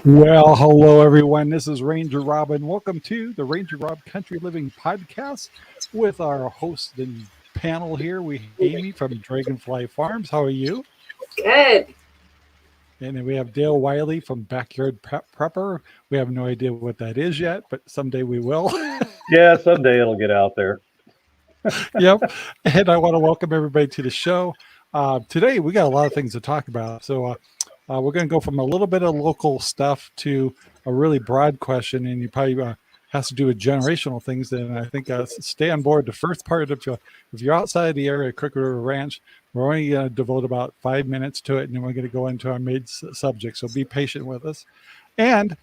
Well, hello everyone. This is Ranger Rob, and welcome to the Ranger Rob Country Living Podcast with our host and panel here. We have Aimee from DragonFly Farms. How are you? Good. And then we have Dale Wiley from Backyard Prepper. We have no idea what that is yet, but someday we will. Yeah, someday it'll get out there. Yep. And I want to welcome everybody to the show. Today we got a lot of things to talk about. So we're going to go from a little bit of local stuff to a really broad question, and you probably has to do with generational things. And I think stay on board. The first part, if you're outside the area of Crooked River Ranch, we're only going to devote about 5 minutes to it, and then we're going to go into our main subject. So be patient with us. And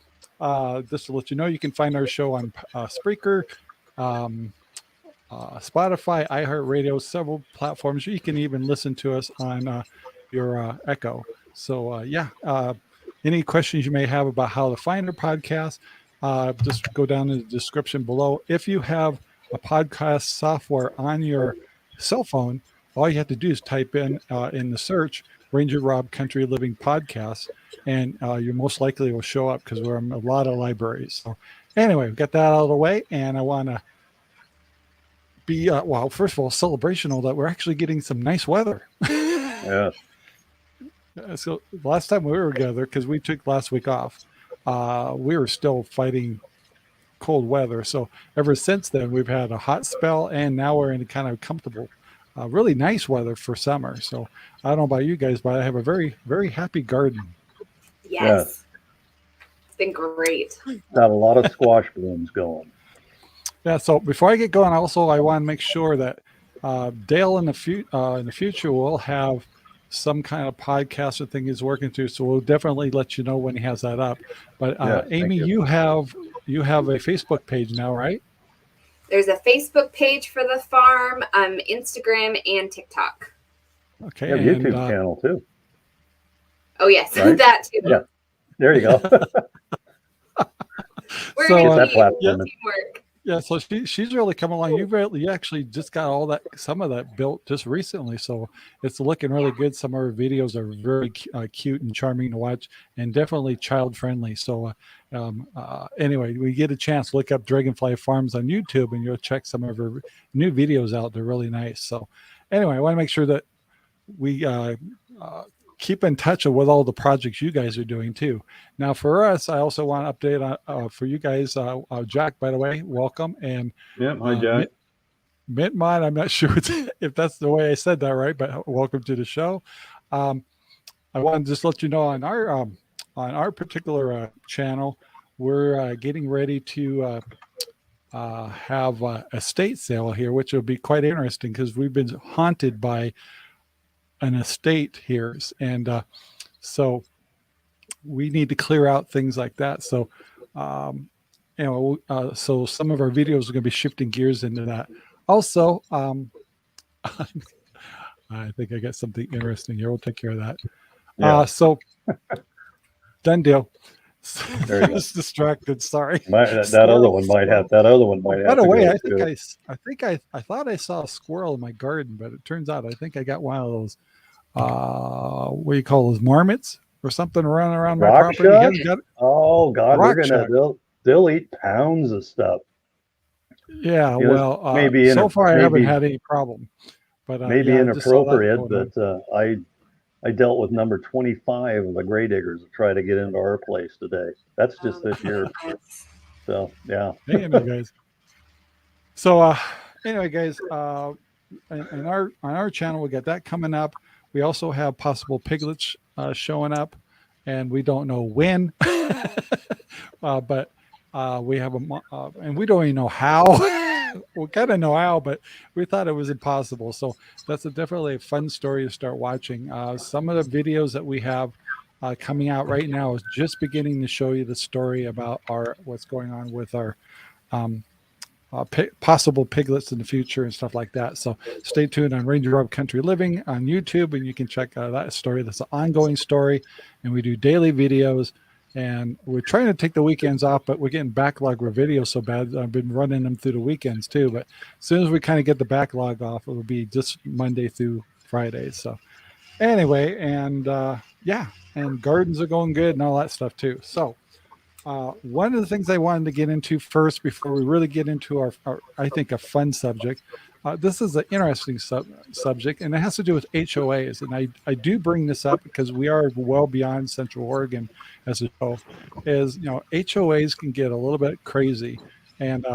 just to let you know, you can find our show on Spreaker, Spotify, iHeartRadio, several platforms. You can even listen to us on your Echo. So any questions you may have about how to find our podcast, just go down in the description below. If you have a podcast software on your cell phone, all you have to do is type in the search Ranger Rob Country Living Podcast, and you most likely will show up because we're in a lot of libraries. So anyway, we've got that out of the way, and I want to be, first of all, celebrational that we're actually getting some nice weather. Yeah. So last time we were together, because we took last week off, we were still fighting cold weather. So ever since then, we've had a hot spell, and now we're in a kind of comfortable, really nice weather for summer. So I don't know about you guys, but I have a very, very happy garden. Yes. Yeah. It's been great. Got a lot of squash blooms going. Yeah. So before I get going, also I want to make sure that Dale in the future will have some kind of podcast or thing he's working through, so we'll definitely let you know when he has that up. But Aimee, you have a Facebook page now, right? There's a Facebook page for the farm, Instagram, and TikTok. Okay. You have a YouTube channel too. Oh yes, right? that too. Yeah, there you go. We're So, gonna that keep platform. teamwork. Yeah, so she's really come along. You actually just got some of that built just recently, so it's looking really good. Some of her videos are very cute and charming to watch, and definitely child friendly. So anyway, we get a chance, look up DragonFly Farms on YouTube, and you'll check some of her new videos out. They're really nice. So anyway, I want to make sure that we keep in touch with all the projects you guys are doing too. Now for us, I also want to update on for you guys. Jack, by the way, welcome. And Hi Jack. Mintmon, I'm not sure if that's the way I said that right, but welcome to the show. I want to just let you know on our particular channel, we're getting ready to have a estate sale here, which will be quite interesting because we've been haunted by an estate here, and so we need to clear out things like that. So so some of our videos are going to be shifting gears into that. Also, I think I got something interesting here. We'll take care of that. Yeah. So done deal. There you go. Just distracted. Sorry. That other one might have. That other one might have. By the way, I I thought I saw a squirrel in my garden, but it turns out I think I got one of those. What do you call those, marmots or something running around my Rock property? Oh God, Rock they'll eat pounds of stuff. Yeah, well, maybe so far I haven't had any problem. But maybe inappropriate, but I dealt with number 25 of the gray diggers to try to get into our place today. That's just this year. So yeah. Anyway, guys. So anyway, guys, on our channel we got that coming up. We also have possible piglets showing up, and we don't know when. But we have and we don't even know how. We kind of know how, but we thought it was impossible. So that's definitely a fun story to start watching. Some of the videos that we have coming out right now is just beginning to show you the story about what's going on with our possible piglets in the future and stuff like that. So stay tuned on Ranger Rob Country Living on YouTube, and you can check that story. That's an ongoing story, and we do daily videos. And we're trying to take the weekends off, but we're getting backlog with videos so bad. I've been running them through the weekends too. But as soon as we kind of get the backlog off, it will be just Monday through Friday. So anyway, and yeah, and gardens are going good and all that stuff too. So one of the things I wanted to get into first before we really get into our I think, a fun subject. This is an interesting subject, and it has to do with HOAs. And I do bring this up because we are well beyond Central Oregon as a show. Is, HOAs can get a little bit crazy. And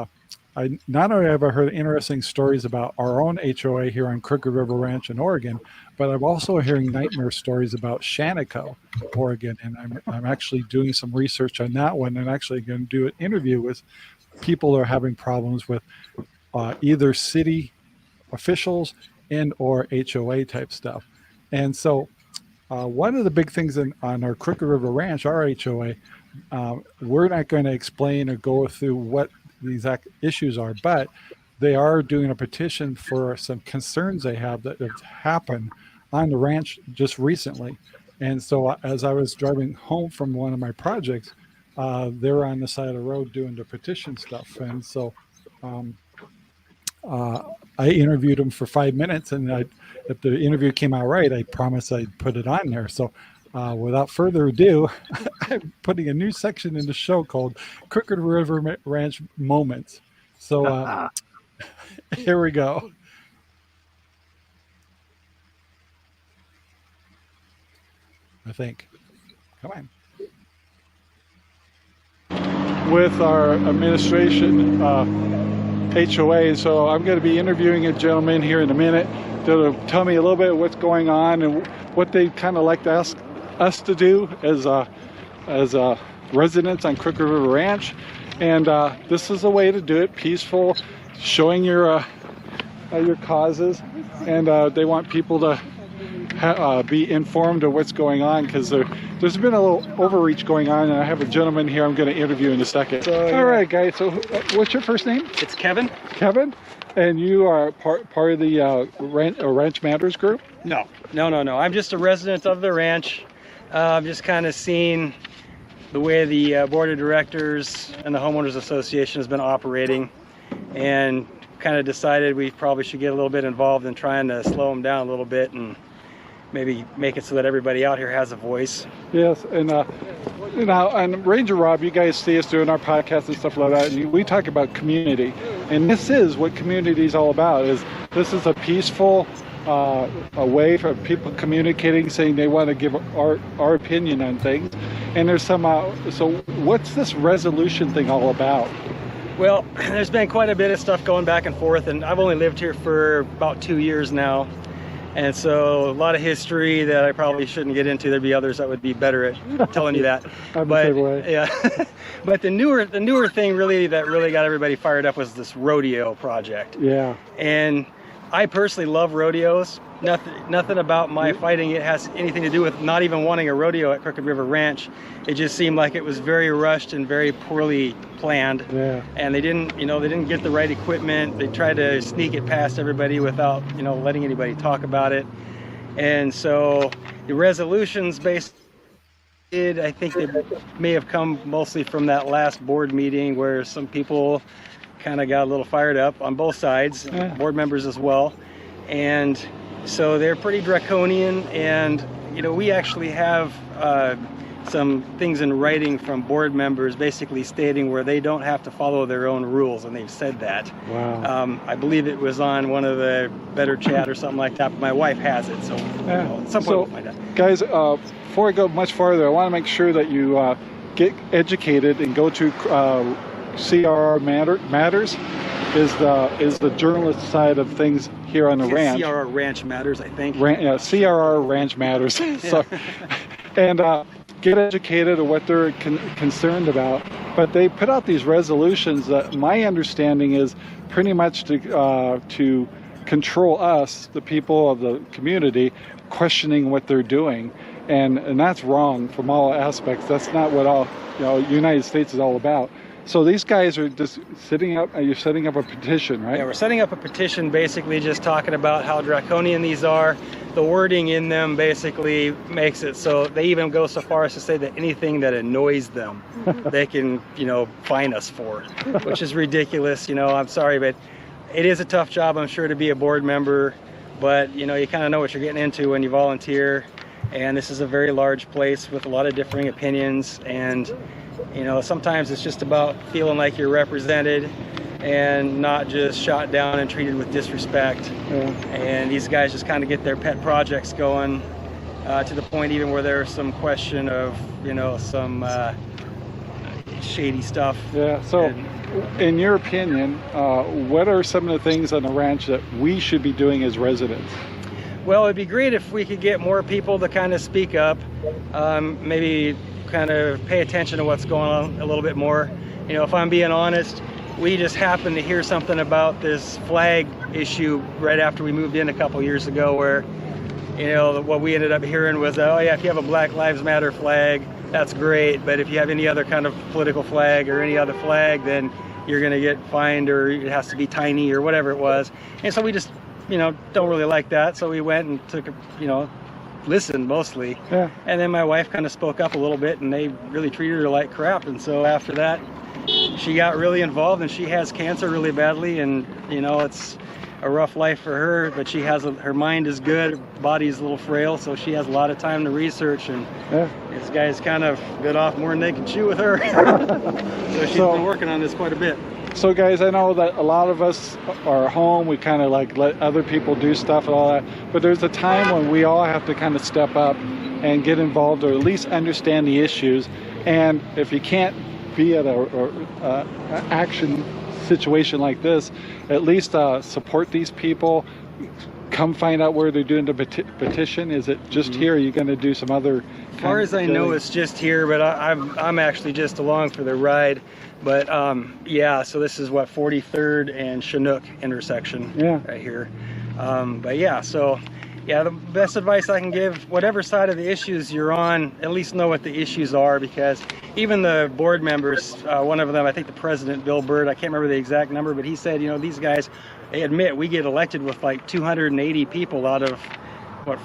I not only have I heard interesting stories about our own HOA here on Crooked River Ranch in Oregon, but I'm also hearing nightmare stories about Shaniko, Oregon. And I'm actually doing some research on that one, and actually going to do an interview with people who are having problems with either city officials and or HOA type stuff. And so one of the big things on our Crooked River Ranch, our HOA, we're not going to explain or go through what the exact issues are, but they are doing a petition for some concerns they have that have happened on the ranch just recently. And so as I was driving home from one of my projects, they were on the side of the road doing the petition stuff. And so I interviewed him for 5 minutes, and if the interview came out right, I promised I'd put it on there. So without further ado, I'm putting a new section in the show called Crooked River Ranch Moments. So here we go. I think. Come on. With our administration HOA, so I'm going to be interviewing a gentleman here in a minute to tell me a little bit of what's going on and what they kind of like to ask us to do as residents on Crooked River Ranch. And this is a way to do it, peaceful, showing your causes, and they want people to be informed of what's going on, because there's been a little overreach going on, and I have a gentleman here I'm going to interview in a second. So, all right, guys. So, what's your first name? It's Kevin. Kevin, and you are part of the Ranch Matters group? No. I'm just a resident of the ranch. I'm just kind of seeing the way the board of directors and the homeowners association has been operating, and kind of decided we probably should get a little bit involved in trying to slow them down a little bit and maybe make it so that everybody out here has a voice. Yes, and on Ranger Rob, you guys see us doing our podcast and stuff like that, and we talk about community, and this is what community is all about. This is a peaceful a way for people communicating, saying they want to give our opinion on things. And there's some so what's this resolution thing all about? Well, there's been quite a bit of stuff going back and forth, and I've only lived here for about 2 years now. And so a lot of history that I probably shouldn't get into. There'd be others that would be better at telling you that. But yeah, but the newer thing really that really got everybody fired up was this rodeo project. Yeah. And I personally love rodeos. Nothing about my fighting it has anything to do with not even wanting a rodeo at Crooked River Ranch. It just seemed like it was very rushed and very poorly planned. Yeah. And they didn't get the right equipment. They tried to sneak it past everybody without, letting anybody talk about it. And so the resolutions I think they may have come mostly from that last board meeting where some people kind of got a little fired up on both sides, board members as well. And so they're pretty draconian, and we actually have some things in writing from board members basically stating where they don't have to follow their own rules, and they've said that. Wow. I believe it was on one of the Better Chat or something like that, but my wife has it, so at some point we'll find out. Guys, before I go much farther, I want to make sure that you get educated and go to CRR Matters is the journalist side of things here on the ranch. CRR Ranch Matters, I think. CRR Ranch Matters. So, and get educated on what they're concerned about. But they put out these resolutions that my understanding is pretty much to control us, the people of the community, questioning what they're doing. And that's wrong from all aspects. That's not what United States is all about. So these guys are just sitting up, you're setting up a petition, right? Yeah, we're setting up a petition basically just talking about how draconian these are. The wording in them basically makes it so they even go so far as to say that anything that annoys them, they can, fine us for, which is ridiculous. I'm sorry, but it is a tough job, I'm sure, to be a board member, but you kind of know what you're getting into when you volunteer. And this is a very large place with a lot of differing opinions, and sometimes it's just about feeling like you're represented and not just shot down and treated with disrespect. Yeah. And these guys just kind of get their pet projects going to the point even where there's some question of some shady stuff. Yeah. So in your opinion, what are some of the things on the ranch that we should be doing as residents? Well, it'd be great if we could get more people to kind of speak up, maybe kind of pay attention to what's going on a little bit more. If I'm being honest, we just happened to hear something about this flag issue right after we moved in a couple years ago, where what we ended up hearing was, oh yeah, if you have a Black Lives Matter flag, that's great, but if you have any other kind of political flag or any other flag, then you're going to get fined, or it has to be tiny or whatever it was. And so we just don't really like that, so we went and took listened mostly. Yeah. And then my wife kind of spoke up a little bit, and they really treated her like crap. And so after that, she got really involved, and she has cancer really badly, and it's a rough life for her, but she has her mind is good, her body is a little frail, so she has a lot of time to research, and this guy's kind of bit off more than they can chew with her. So she's been working on this quite a bit. So guys, I know that a lot of us are home, we kind of like let other people do stuff and all that, but there's a time when we all have to kind of step up and get involved, or at least understand the issues. And if you can't be at a action situation like this, at least support these people. Come find out where they're doing the petition. Is it just here? Or are you going to do some other? As far as I know, it's just here, but I'm actually just along for the ride. But yeah, so this is what 43rd and Chinook intersection right here. But yeah, so yeah, the best advice I can give, whatever side of the issues you're on, at least know what the issues are, because even the board members, one of them, I think the president, Bill Bird, I can't remember the exact number, but he said, these guys, they admit we get elected with like 280 people out of,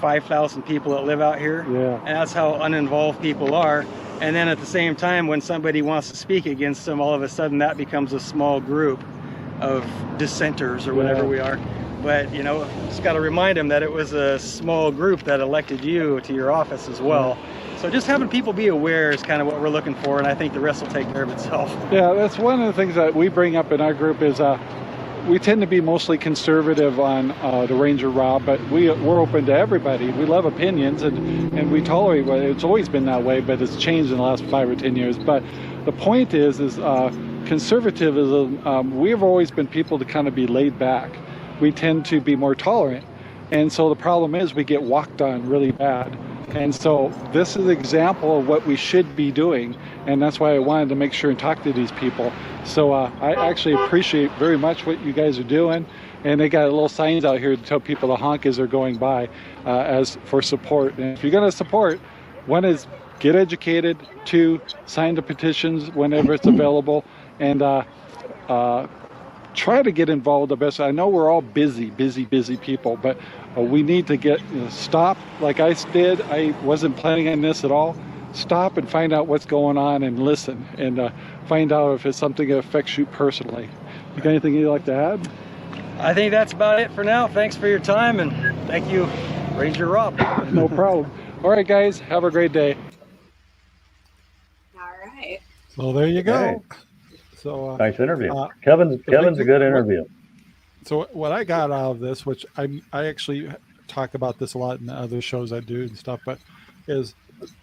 5,000 people that live out here. Yeah. And that's how uninvolved people are. And then at the same time, when somebody wants to speak against them, all of a sudden that becomes a small group of dissenters or whatever we are. But, just got to remind them that it was a small group that elected you to your office as well. So just having people be aware is kind of what we're looking for, and I think the rest will take care of itself. Yeah, that's one of the things that we bring up in our group is we tend to be mostly conservative on the Ranger Rob, but we're open to everybody. We love opinions, and we tolerate. It's always been that way, but it's changed in the last 5 or 10 years. But the point is conservatism. We've always been people to kind of be laid back. We tend to be more tolerant, and so the problem is we get walked on really bad. And so this is an example of what we should be doing, and that's why I wanted to make sure and talk to these people. So I actually appreciate very much what you guys are doing, and they got little signs out here to tell people to honk as they're going by as for support. And if you're going to support, one is get educated, 2, sign the petitions whenever it's available, and try to get involved the best. I know we're all busy people, but we need to get stop like I did. I wasn't planning on this at all. Stop and find out what's going on and listen, and find out if it's something that affects you personally. You got anything you'd like to add? I think that's about it for now. Thanks for your time, and thank you, Ranger Rob. No problem. All right, guys, have a great day. All right. So there you go. Hey. So nice interview. Kevin's a good interview. So what I got out of this, which I actually talk about this a lot in the other shows I do and stuff, but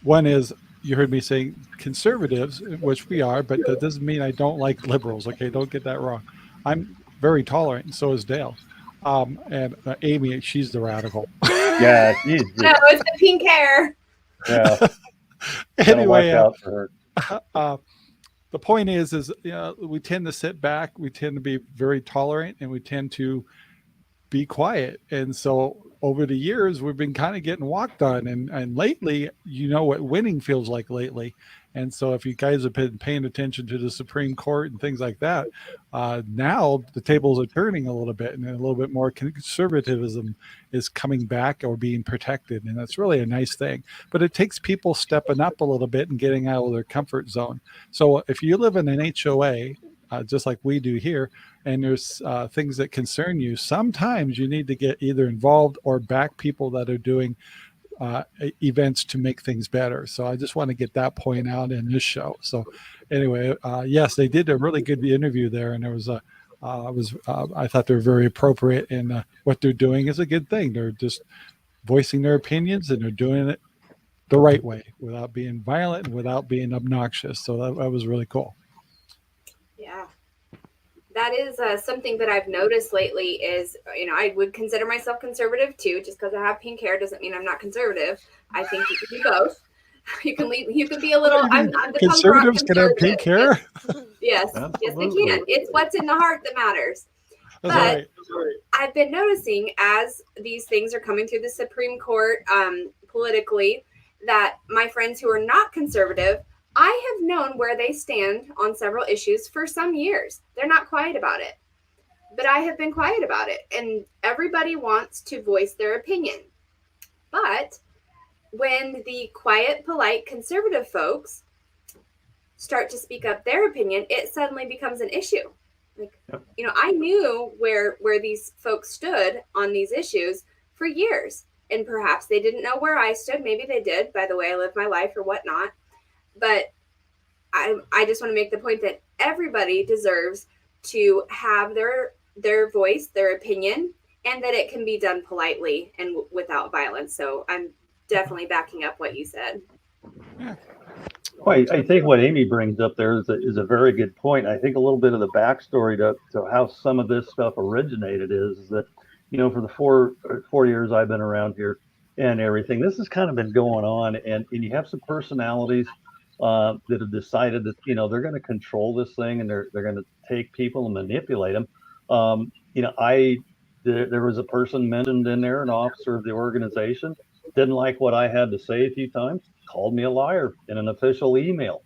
one is you heard me saying conservatives, which we are, but that doesn't mean I don't like liberals. Okay, don't get that wrong. I'm very tolerant, and so is Dale. And Amy, she's the radical. Yeah, she's no, it's the pink hair. Yeah. Anyway, watch out for her. The point is we tend to sit back, we tend to be very tolerant, and we tend to be quiet. And so over the years, we've been kind of getting walked on. And lately, what winning feels like lately. And so if you guys have been paying attention to the Supreme Court and things like that, now the tables are turning a little bit, and a little bit more conservatism is coming back or being protected. And that's really a nice thing. But it takes people stepping up a little bit and getting out of their comfort zone. So if you live in an HOA, just like we do here, and there's things that concern you, sometimes you need to get either involved or back people that are doing events to make things better. So I just want to get that point out in this show. So anyway, yes, they did a really good interview there, and there was I thought they were very appropriate, and what they're doing is a good thing. They're just voicing their opinions, and they're doing it the right way without being violent and without being obnoxious. So that was really cool. Yeah. That is something that I've noticed lately is, I would consider myself conservative too. Just because I have pink hair doesn't mean I'm not conservative. I think you can be both. You can be a little, I'm the conservatives can have pink hair? Yes. Absolutely. Yes, they can. It's what's in the heart that matters. That's But right. I've been noticing as these things are coming through the Supreme Court politically, that my friends who are not conservative, I have known where they stand on several issues for some years. They're not quiet about it, but I have been quiet about it. And everybody wants to voice their opinion. But when the quiet, polite, conservative folks start to speak up their opinion, it suddenly becomes an issue. Like, I knew where these folks stood on these issues for years. And perhaps they didn't know where I stood. Maybe they did by the way I live my life or whatnot. But I just want to make the point that everybody deserves to have their voice, their opinion, and that it can be done politely and without violence. So I'm definitely backing up what you said. Well, I think what Amy brings up there is a very good point. I think a little bit of the backstory to how some of this stuff originated is that, for the four years I've been around here and everything, this has kind of been going on, and you have some personalities that have decided that they're going to control this thing, and they're going to take people and manipulate them. There was a person mentioned in there, an officer of the organization, didn't like what I had to say a few times, called me a liar in an official email.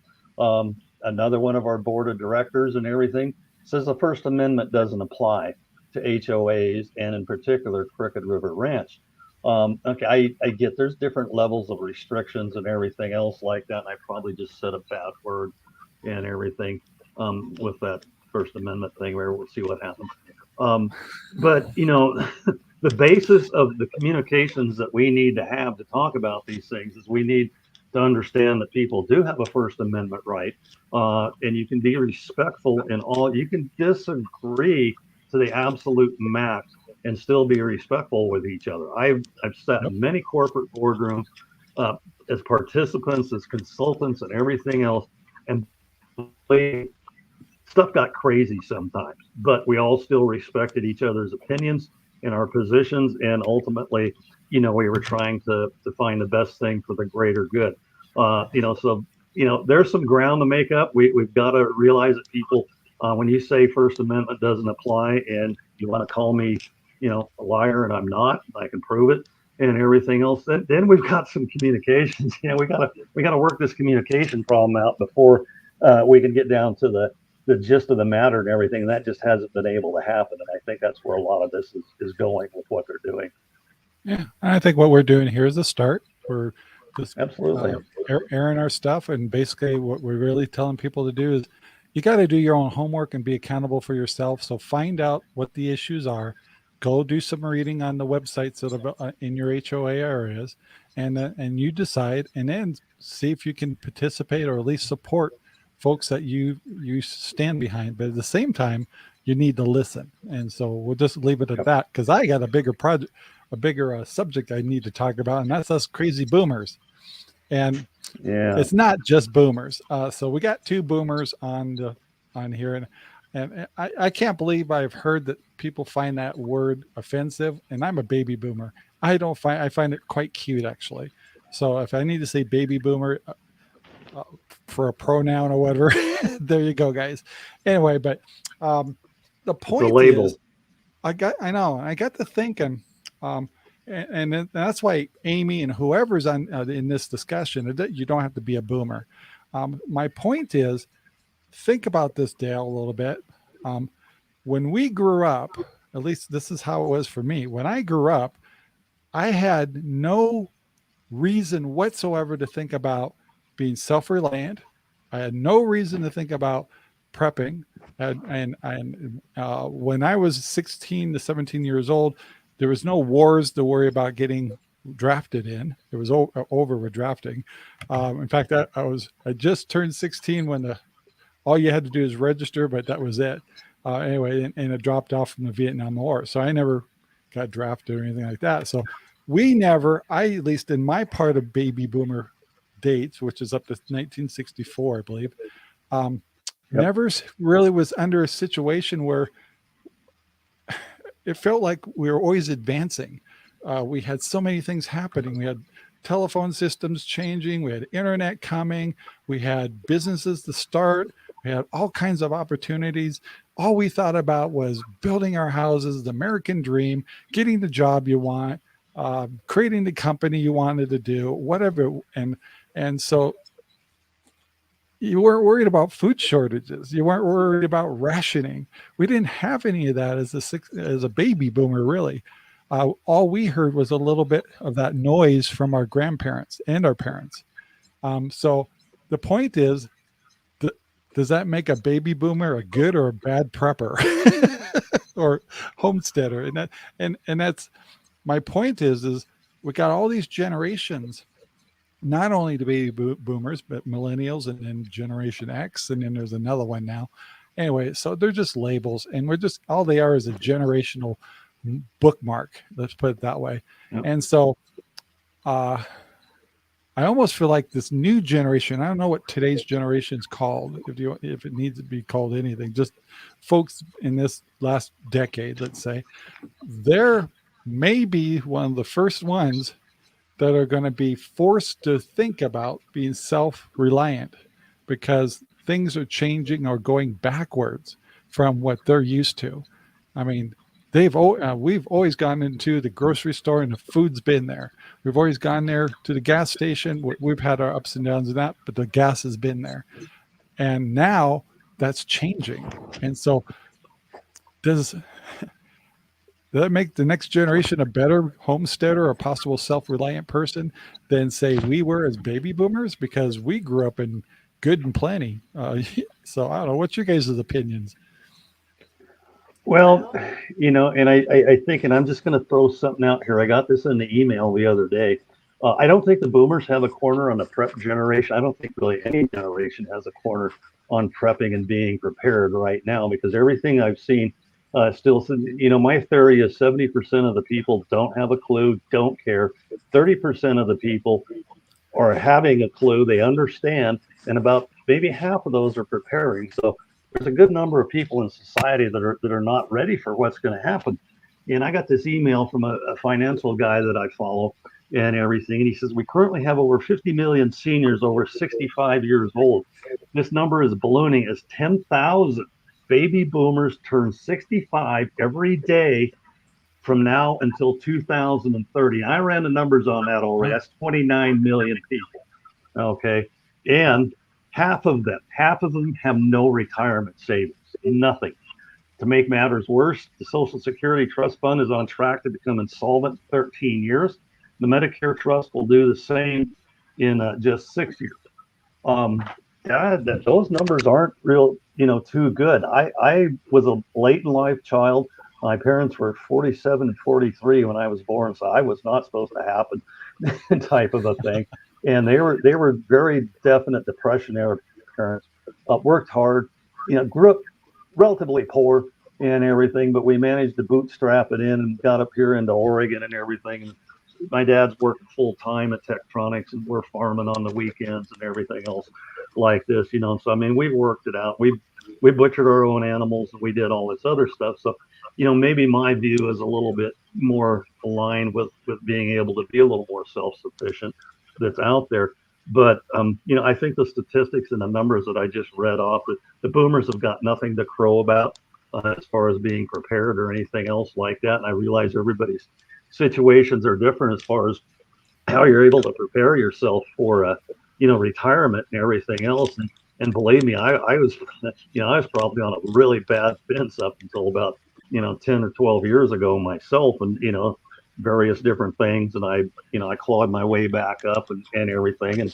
Another one of our board of directors and everything says the First Amendment doesn't apply to HOAs, and in particular Crooked River Ranch. Okay, I get there's different levels of restrictions and everything else like that. And I probably just said a bad word and everything with that First Amendment thing where we'll see what happens. But the basis of the communications that we need to have to talk about these things is we need to understand that people do have a First Amendment right, and you can be respectful in all. You can disagree to the absolute max and still be respectful with each other. I've sat in many corporate boardrooms as participants, as consultants, and everything else, and stuff got crazy sometimes. But we all still respected each other's opinions and our positions, and ultimately, we were trying to find the best thing for the greater good. So there's some ground to make up. We've got to realize that people, when you say First Amendment doesn't apply, and you want to call me a liar, and I'm not, I can prove it, and everything else, then we've got some communications. We gotta work this communication problem out before we can get down to the gist of the matter and everything. And that just hasn't been able to happen. And I think that's where a lot of this is going with what they're doing. Yeah, I think what we're doing here is a start. We're just absolutely airing our stuff, and basically what we're really telling people to do is you got to do your own homework and be accountable for yourself. So find out what the issues are. Go do some reading on the websites that are in your HOA areas, and you decide, and then see if you can participate or at least support folks that you stand behind. But at the same time, you need to listen. And so we'll just leave it at that, because I got a bigger subject I need to talk about, and that's us crazy boomers. And it's not just boomers. So we got two boomers on here, and I can't believe I've heard that people find that word offensive, and I'm a baby boomer. I find it quite cute, actually. So if I need to say baby boomer for a pronoun or whatever, there you go, guys. Anyway, but the point is, I got to thinking, and that's why Amy and whoever's on in this discussion, you don't have to be a boomer. my point is, think about this, Dale, a little bit. When we grew up, at least this is how it was for me. When I grew up, I had no reason whatsoever to think about being self-reliant. I had no reason to think about prepping. And when I was 16 to 17 years old, there was no wars to worry about getting drafted in. It was over with drafting. In fact, I just turned 16 when all you had to do is register, but that was it. Anyway, and it dropped off from the Vietnam War. So I never got drafted or anything like that. So we never, at least in my part of baby boomer dates, which is up to 1964, I believe, never really was under a situation where it felt like we were always advancing. We had so many things happening. We had telephone systems changing. We had internet coming. We had businesses to start. We had all kinds of opportunities. All we thought about was building our houses, the American dream, getting the job you want, creating the company you wanted to do, whatever. And so you weren't worried about food shortages. You weren't worried about rationing. We didn't have any of that as a baby boomer, really. All we heard was a little bit of that noise from our grandparents and our parents. So the point is, does that make a baby boomer a good or a bad prepper or homesteader? And that's my point is we got all these generations, not only the baby boomers, but millennials and then Generation X. And then there's another one now. Anyway, so they're just labels, and all they are is a generational bookmark. Let's put it that way. Yep. And so I almost feel like this new generation, I don't know what today's generation is called, if it needs to be called anything, just folks in this last decade, let's say, they're maybe one of the first ones that are going to be forced to think about being self-reliant, because things are changing or going backwards from what they're used to. I mean, we've always gone into the grocery store and the food's been there. We've always gone there to the gas station. We've had our ups and downs in that, but the gas has been there. And now that's changing. And so does that make the next generation a better homesteader or a possible self-reliant person than, say, we were as baby boomers? Because we grew up in good and plenty. So I don't know. What's your guys' opinions? Well, and I think, and I'm just going to throw something out here. I got this in the email the other day. I don't think the boomers have a corner on the prep generation. I don't think really any generation has a corner on prepping and being prepared right now, because everything I've seen still, my theory is 70% of the people don't have a clue, don't care. 30% of the people are having a clue, they understand, and about maybe half of those are preparing. So there's a good number of people in society that are not ready for what's going to happen. And I got this email from a financial guy that I follow and everything. And he says, we currently have over 50 million seniors over 65 years old. This number is ballooning as 10,000 baby boomers turn 65 every day from now until 2030. I ran the numbers on that already. That's 29 million people. Okay. And half of them have no retirement savings, nothing. To make matters worse, the Social Security Trust Fund is on track to become insolvent in 13 years. The Medicare Trust will do the same in just 6 years. Those numbers aren't real, too good. I was a late in life child. My parents were 47 and 43 when I was born, so I was not supposed to happen, type of a thing. And they were very definite Depression era parents. Worked hard, grew up relatively poor and everything, but we managed to bootstrap it in and got up here into Oregon and everything. And my dad's working full time at Tektronix, and we're farming on the weekends and everything else like this, So I mean, we worked it out. We butchered our own animals and we did all this other stuff. So, maybe my view is a little bit more aligned with being able to be a little more self-sufficient that's out there. But, I think the statistics and the numbers that I just read off, the boomers have got nothing to crow about as far as being prepared or anything else like that. And I realize everybody's situations are different as far as how you're able to prepare yourself for retirement and everything else. And believe me, I was, I was probably on a really bad fence up until about, 10 or 12 years ago myself, and, various different things. And I clawed my way back up and everything. And,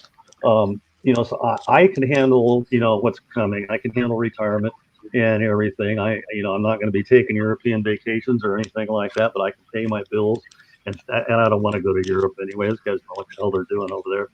so I can handle, what's coming. I can handle retirement and everything. I'm not going to be taking European vacations or anything like that, but I can pay my bills. And I don't want to go to Europe anyway. Those guys know what the hell they're doing over there.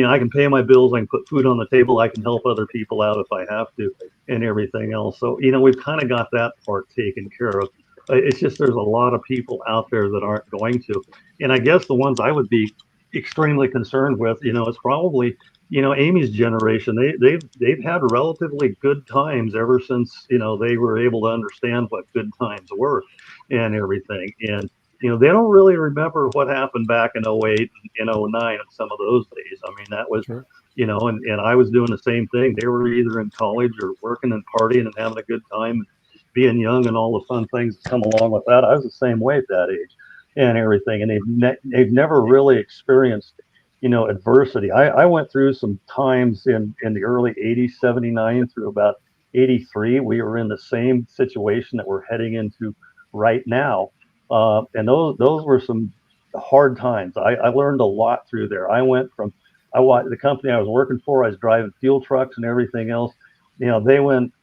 I can pay my bills. I can put food on the table. I can help other people out if I have to, and everything else. So, we've kind of got that part taken care of. It's just there's a lot of people out there that aren't going to. And I guess the ones I would be extremely concerned with, it's probably, Amy's generation. They've had relatively good times ever since, they were able to understand what good times were and everything. And they don't really remember what happened back in 08 and 09 and some of those days. I mean, that was, Sure. And I was doing the same thing. They were either in college or working and partying and having a good time, being young and all the fun things that come along with that. I was the same way at that age and everything. And they've never really experienced, adversity. I went through some times in the early 80s, 79 through about 83. We were in the same situation that we're heading into right now. And those were some hard times. I learned a lot through there. The company I was working for, I was driving fuel trucks and everything else. They went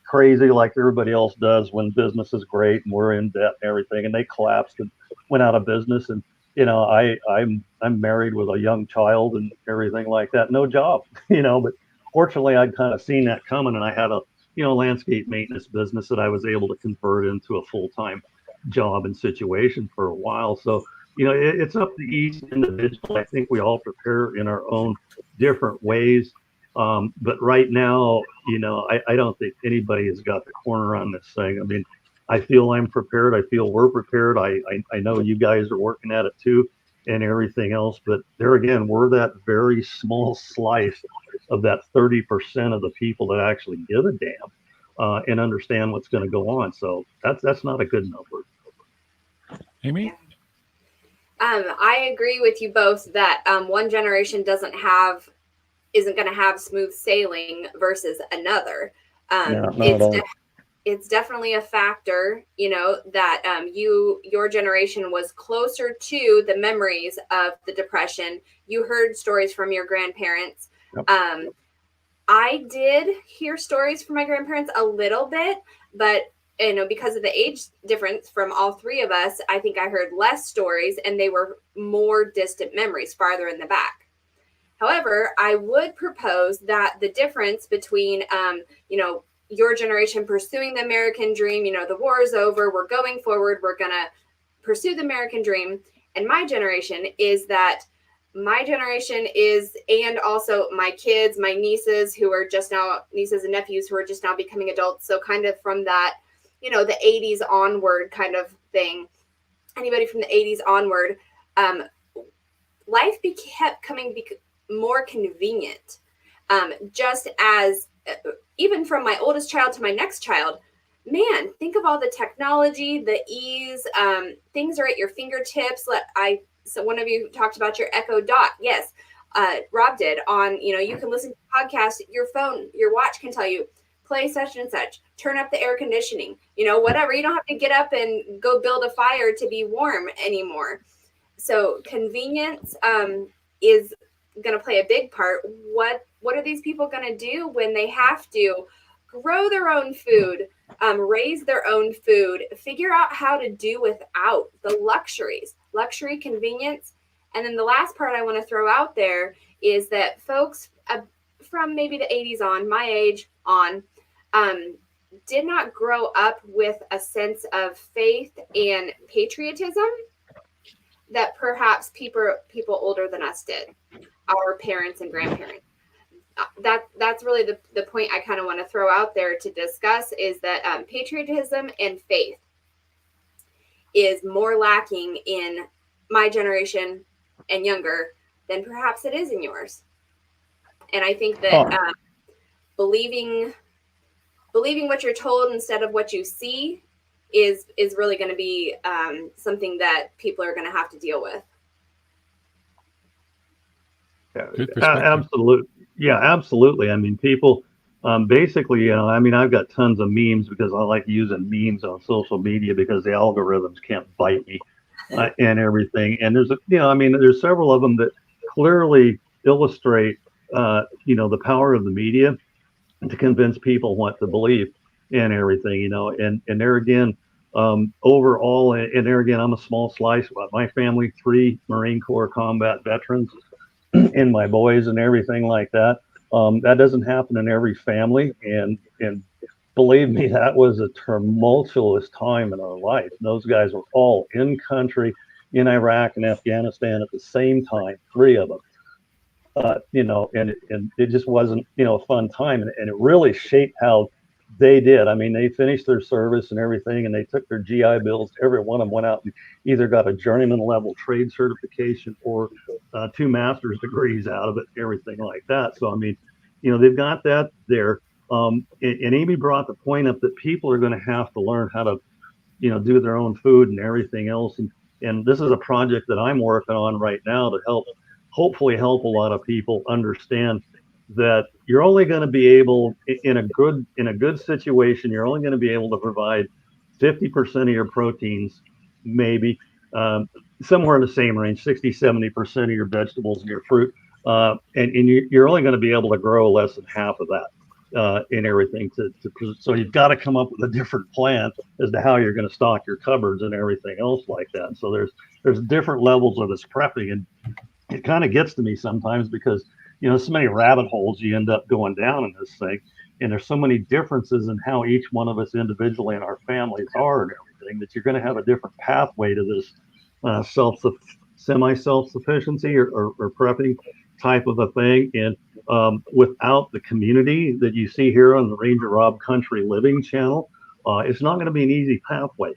crazy like everybody else does when business is great and we're in debt and everything. And they collapsed and went out of business. And I'm married with a young child and everything like that. No job, But fortunately, I'd kind of seen that coming, and I had a landscape maintenance business that I was able to convert into a full-time job and situation for a while. So, it's up to each individual. I think we all prepare in our own different ways. But right now, I don't think anybody has got the corner on this thing. I mean, I feel I'm prepared. I feel we're prepared. I know you guys are working at it too and everything else. But there again, we're that very small slice of that 30% of the people that actually give a damn and understand what's going to go on. So that's not a good number. Amy? Yeah. I agree with you both that one generation isn't going to have smooth sailing versus another. It's definitely a factor, that your generation was closer to the memories of the Depression. You heard stories from your grandparents. Yep. I did hear stories from my grandparents a little bit, but because of the age difference from all three of us, I think I heard less stories, and they were more distant memories farther in the back. However, I would propose that the difference between, your generation pursuing the American dream, the war is over, we're going forward, we're going to pursue the American dream, and my generation is that my generation is, and also my kids, my nieces and nephews who are just now becoming adults. So kind of from that, the 80s onward kind of thing, anybody from the 80s onward, life kept coming more convenient. Just as even from my oldest child to my next child, man, think of all the technology, the ease, things are at your fingertips. So one of you talked about your Echo Dot. Yes, Rob did on, you can listen to podcasts, your phone, your watch can tell you, play such and such, turn up the air conditioning, whatever. You don't have to get up and go build a fire to be warm anymore. So convenience is going to play a big part. What are these people going to do when they have to grow their own food, raise their own food, figure out how to do without the luxury, convenience? And then the last part I want to throw out there is that folks from maybe the 80s on, my age on, did not grow up with a sense of faith and patriotism that perhaps people older than us did, our parents and grandparents. That's really the point I kind of want to throw out there to discuss, is that patriotism and faith is more lacking in my generation and younger than perhaps it is in yours. And I think that believing what you're told instead of what you see is really going to be something that people are going to have to deal with. Good perspective. Absolutely. Yeah, absolutely. I mean, people basically, I mean, I've got tons of memes because I like using memes on social media because the algorithms can't bite me and everything. And there's, I mean, there's several of them that clearly illustrate, the power of the media to convince people what to believe and everything, and there again, overall, and there again, I'm a small slice. My family, 3 Marine Corps combat veterans and my boys and everything like that. That doesn't happen in every family, and believe me, that was a tumultuous time in our life. Those guys were all in country in Iraq and Afghanistan at the same time, 3 of them. And it just wasn't, a fun time, and it really shaped how they did. I mean, they finished their service and everything, and they took their GI Bills. Every one of them went out and either got a journeyman level trade certification or 2 master's degrees out of it, everything like that. So, I mean, they've got that there. And Amy brought the point up that people are going to have to learn how to, do their own food and everything else. And this is a project that I'm working on right now to hopefully help a lot of people understand that you're only going to be able, in a good situation, you're only going to be able to provide 50% of your proteins, maybe somewhere in the same range, 60-70% of your vegetables and your fruit, and you're only going to be able to grow less than half of that in everything. So you've got to come up with a different plan as to how you're going to stock your cupboards and everything else like that. So there's different levels of this prepping, and it kind of gets to me sometimes because so many rabbit holes you end up going down in this thing, and there's so many differences in how each one of us individually and our families are and everything, that you're going to have a different pathway to this semi-self-sufficiency or prepping type of a thing. And without the community that you see here on the Ranger Rob Country Living channel, it's not going to be an easy pathway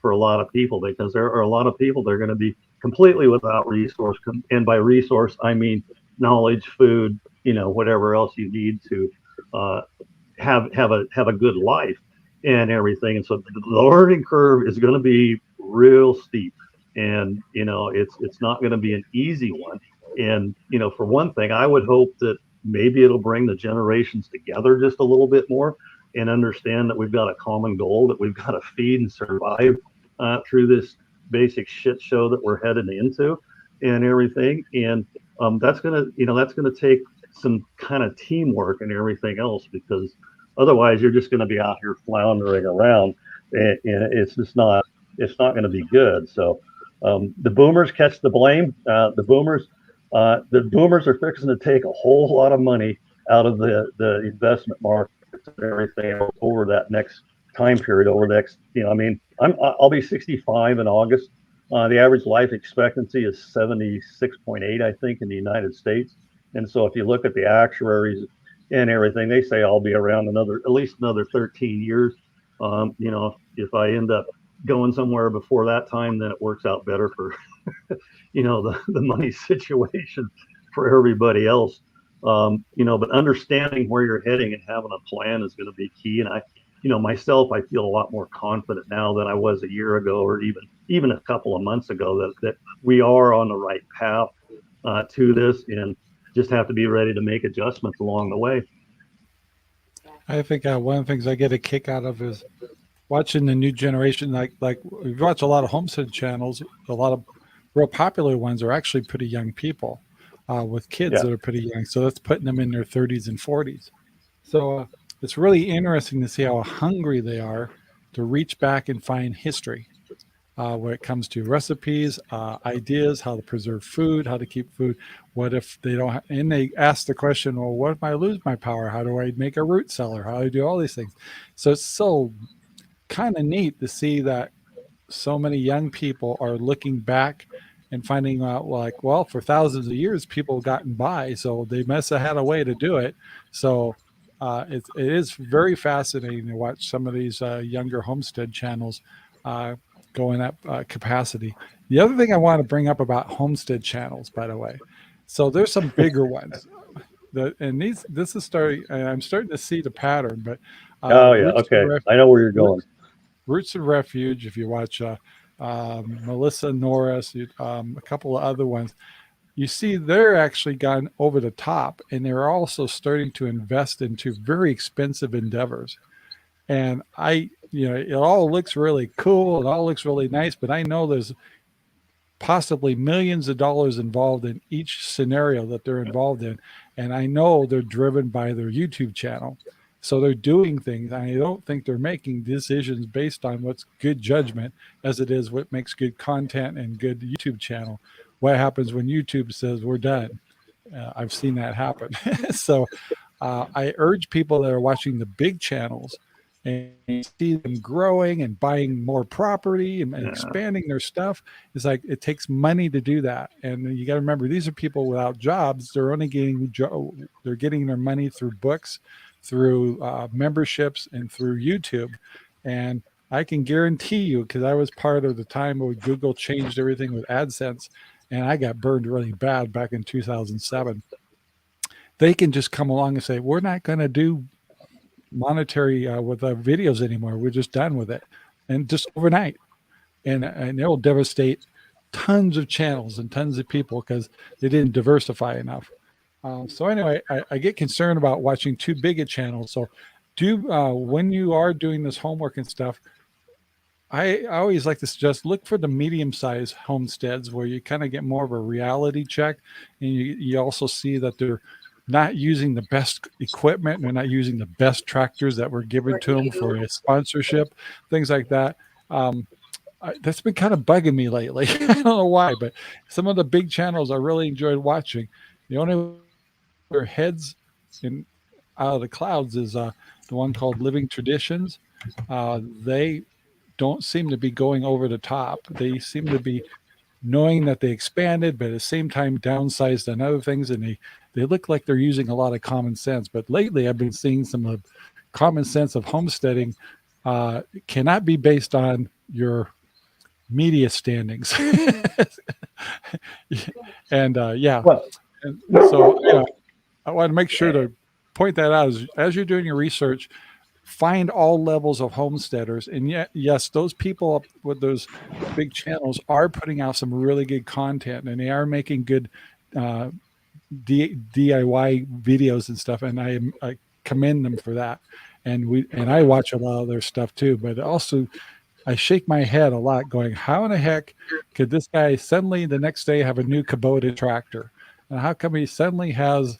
for a lot of people, because there are a lot of people that are going to be completely without resource. And by resource, I mean knowledge, food, whatever else you need to have a good life and everything. And so the learning curve is going to be real steep, and it's not going to be an easy one. And for one thing, I would hope that maybe it'll bring the generations together just a little bit more and understand that we've got a common goal, that we've got to feed and survive through this basic shit show that we're headed into and everything. And that's gonna take some kind of teamwork and everything else, because otherwise you're just going to be out here floundering around, and it's not going to be good. So the boomers catch the blame. The boomers are fixing to take a whole lot of money out of the investment markets and everything over that next time period. Over the next, I'll be 65 in August. The average life expectancy is 76.8, I think, in the United States. And so if you look at the actuaries and everything, they say I'll be around at least another 13 years. If I end up going somewhere before that time, then it works out better for, the money situation for everybody else. But understanding where you're heading and having a plan is going to be key. And myself, I feel a lot more confident now than I was a year ago, or even a couple of months ago, that we are on the right path to this, and just have to be ready to make adjustments along the way. I think one of the things I get a kick out of is watching the new generation. Like we've watched a lot of homestead channels. A lot of real popular ones are actually pretty young people with kids that are pretty young. So that's putting them in their 30s and 40s. So it's really interesting to see how hungry they are to reach back and find history when it comes to recipes, ideas, how to preserve food, how to keep food. What if they don't and they ask the question, well, what if I lose my power? How do I make a root cellar? How do I do all these things? So it's so kind of neat to see that so many young people are looking back and finding out, like, well, for thousands of years, people have gotten by, so they must have had a way to do it. So it is very fascinating to watch some of these younger homestead channels go in that capacity. The other thing I want to bring up about homestead channels, by the way, so there's some bigger ones. This is starting, and I'm starting to see the pattern, but okay, I know where you're going. Roots and Refuge, if you watch Melissa Norris, a couple of other ones, you see they're actually gone over the top, and they're also starting to invest into very expensive endeavors. And it all looks really cool. It all looks really nice, but I know there's possibly millions of dollars involved in each scenario that they're involved in. And I know they're driven by their YouTube channel. So they're doing things. I don't think they're making decisions based on what's good judgment as it is what makes good content and good YouTube channel. What happens when YouTube says we're done? I've seen that happen. So I urge people that are watching the big channels and see them growing and buying more property and expanding their stuff. It's like it takes money to do that, and you got to remember these are people without jobs. They're only they're getting their money through books, through memberships, and through YouTube. And I can guarantee you, because I was part of the time when Google changed everything with AdSense, and I got burned really bad back in 2007. They can just come along and say, we're not going to do monetary with our videos anymore. We're just done with it. And just overnight. And it will devastate tons of channels and tons of people because they didn't diversify enough. So anyway, I get concerned about watching too big a channel. So when you are doing this homework and stuff, I always like to suggest look for the medium-sized homesteads where you kind of get more of a reality check. And you also see that they're not using the best equipment. They're not using the best tractors that were given to them for a sponsorship, things like that. That's been kind of bugging me lately. I don't know why, but some of the big channels I really enjoyed watching. The only their heads out of the clouds is the one called Living Traditions. They don't seem to be going over the top. They seem to be knowing that they expanded, but at the same time downsized on other things, and they look like they're using a lot of common sense. But lately I've been seeing some of common sense of homesteading cannot be based on your media standings. And so I want to make sure to point that out as you're doing your research. Find all levels of homesteaders, and yes, those people up with those big channels are putting out some really good content, and they are making good DIY videos and stuff, and I commend them for that. And I watch a lot of their stuff too, but also I shake my head a lot, going, how in the heck could this guy suddenly the next day have a new Kubota tractor, and how come he suddenly has,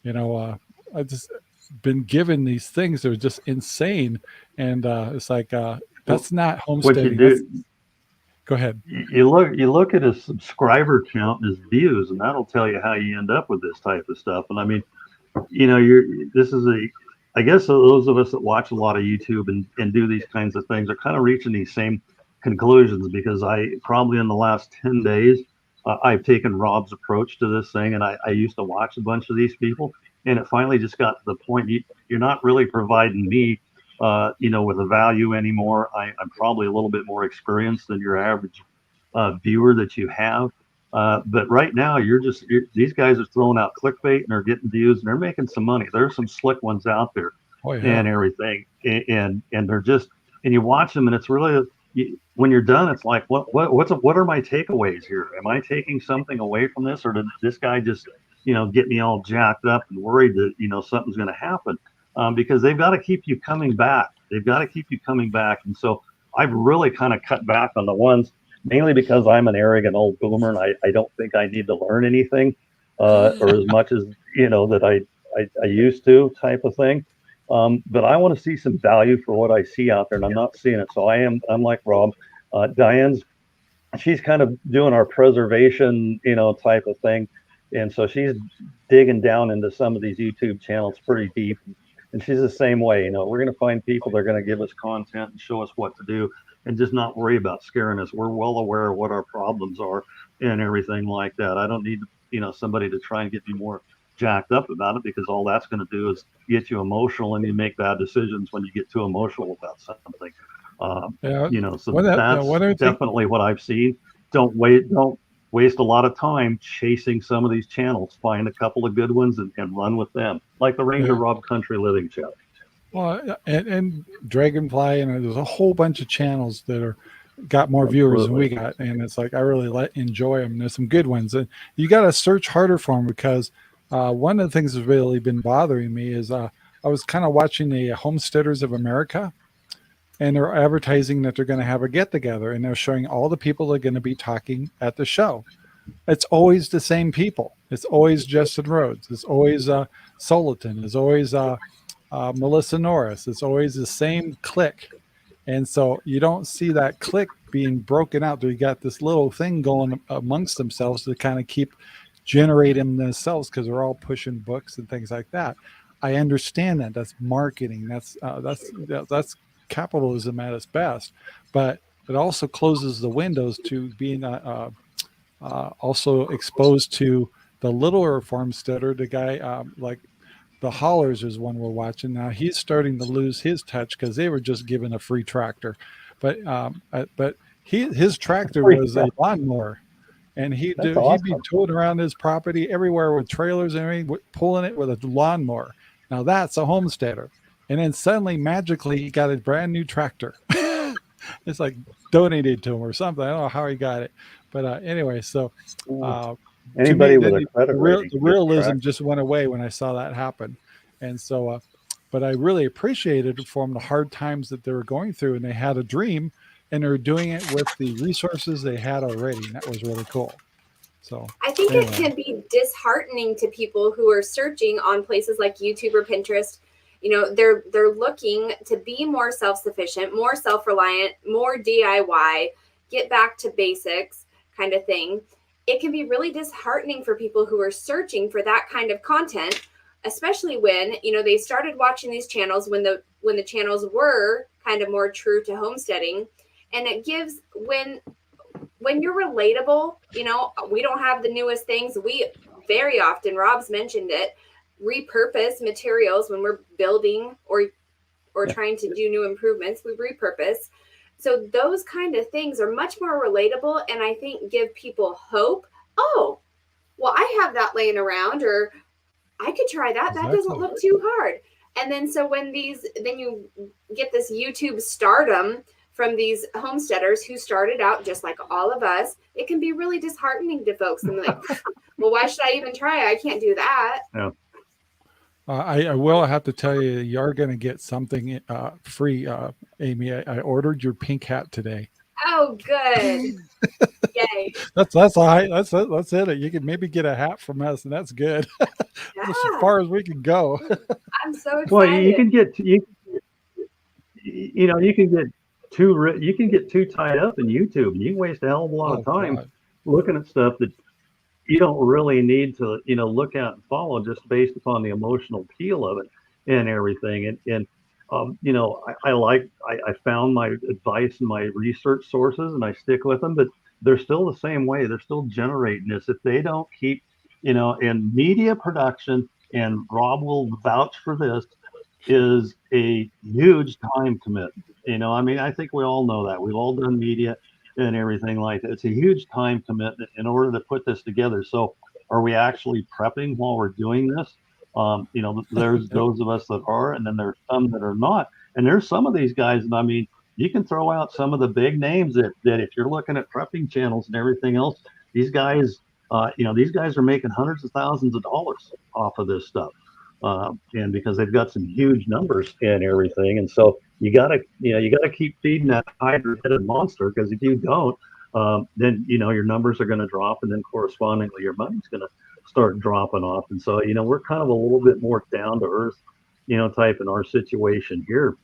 I just been given these things that are just insane, and it's like that's not homesteading. What you do, go ahead. You look at his subscriber count and his views, and that'll tell you how you end up with this type of stuff. And I mean, I guess those of us that watch a lot of YouTube and do these kinds of things are kind of reaching these same conclusions, because I probably in the last 10 days I've taken Rob's approach to this thing, and I used to watch a bunch of these people. And it finally just got to the point you're not really providing me, with a value anymore. I'm probably a little bit more experienced than your average viewer that you have. But right now, these guys are throwing out clickbait and they're getting views and they're making some money. There's some slick ones out there and everything. And they're just, and you watch them and it's really, when you're done, it's like, what are my takeaways here? Am I taking something away from this, or did this guy just get me all jacked up and worried that, something's going to happen? Because they've got to keep you coming back. And so I've really kind of cut back on the ones, mainly because I'm an arrogant old boomer and I don't think I need to learn anything or as much as, that I used to, type of thing. But I want to see some value for what I see out there, and I'm not seeing it. So I'm like Rob. She's kind of doing our preservation, type of thing. And so she's digging down into some of these YouTube channels pretty deep. And she's the same way. We're going to find people that are going to give us content and show us what to do and just not worry about scaring us. We're well aware of what our problems are and everything like that. I don't need, somebody to try and get me more jacked up about it, because all that's going to do is get you emotional, and you make bad decisions when you get too emotional about something. So that's definitely what I've seen. Don't waste a lot of time chasing some of these channels. Find a couple of good ones and run with them, like the Ranger Rob Country Living channel. Well, and DragonFly, and there's a whole bunch of channels that are got more viewers than we Absolutely. got, and it's like I really enjoy them. There's some good ones, and you got to search harder for them because one of the things that's really been bothering me is I was kind of watching the Homesteaders of America, and they're advertising that they're going to have a get together, and they're showing all the people that are going to be talking at the show. It's always the same people. It's always Justin Rhodes. It's always Salatin. It's always Melissa Norris. It's always the same clique. And so you don't see that clique being broken out. You got this little thing going amongst themselves to kind of keep generating themselves because they're all pushing books and things like that. I understand that. That's marketing. That's capitalism at its best. But it also closes the windows to being also exposed to the littler farmsteader, the guy like the Hollers is one we're watching now. He's starting to lose his touch because they were just given a free tractor, but his tractor was a lawnmower, and he'd be awesome. towing around his property everywhere with trailers and everything, pulling it with a lawnmower. Now that's a homesteader. And then suddenly, magically, he got a brand new tractor. It's like donated to him or something. I don't know how he got it, but anyway, so. Anybody to me, with a credit rating, the realism just went away when I saw that happen, and so but I really appreciated it for them, the hard times that they were going through, and they had a dream, and they're doing it with the resources they had already, and that was really cool. So I think it can be disheartening to people who are searching on places like YouTube or Pinterest. You know, they're looking to be more self-sufficient, more self-reliant, more DIY, get back to basics kind of thing. It can be really disheartening for people who are searching for that kind of content, especially when, you know, they started watching these channels when the channels were kind of more true to homesteading. And it gives, when you're relatable, you know, we don't have the newest things. We very often, Rob's mentioned it, repurpose materials when we're building or trying to do new improvements. We repurpose. So those kind of things are much more relatable, and I think give people hope. Oh, well, I have that laying around, or I could try that. That doesn't look too hard. And then so then you get this YouTube stardom from these homesteaders who started out just like all of us. It can be really disheartening to folks. And like, well, why should I even try? I can't do that. Yeah. I will have to tell you, you're going to get something free, Amy. I ordered your pink hat today. Oh, good. Yay. That's it. You can maybe get a hat from us, and that's good. Yeah. That's as far as we can go. I'm so excited. Well, you can get too tied up in YouTube, and you can waste a hell of a lot of time looking at stuff that you don't really need to, you know, look at and follow just based upon the emotional appeal of it and everything. And you know, I found my advice and my research sources, and I stick with them, but they're still the same way. They're still generating this. If they don't keep, you know, in media production, and Rob will vouch for this, is a huge time commitment. You know, I mean, I think we all know that. We've all done media and everything like that. It's a huge time commitment in order to put this together. So are we actually prepping while we're doing this? You know, there's those of us that are, and then there's some that are not. And there's some of these guys, and I mean, you can throw out some of the big names that if you're looking at prepping channels and everything else, these guys, you know, these guys are making hundreds of thousands of dollars off of this stuff. And because they've got some huge numbers and everything. And so you gotta keep feeding that hydra-headed monster, because if you don't, then, you know, your numbers are going to drop, and then correspondingly your money's going to start dropping off. And so, you know, we're kind of a little bit more down to earth, you know, type in our situation here,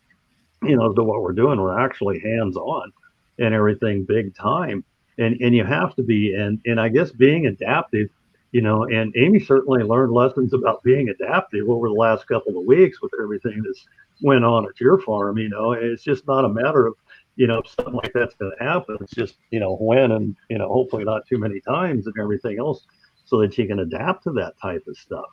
you know, to what we're doing. We're actually hands-on and everything big time. And you have to be, and I guess being adaptive, you know, and Amy certainly learned lessons about being adaptive over the last couple of weeks with everything that's went on at your farm. You know, it's just not a matter of, you know, something like that's going to happen. It's just, you know, when, and, you know, hopefully not too many times and everything else, so that you can adapt to that type of stuff.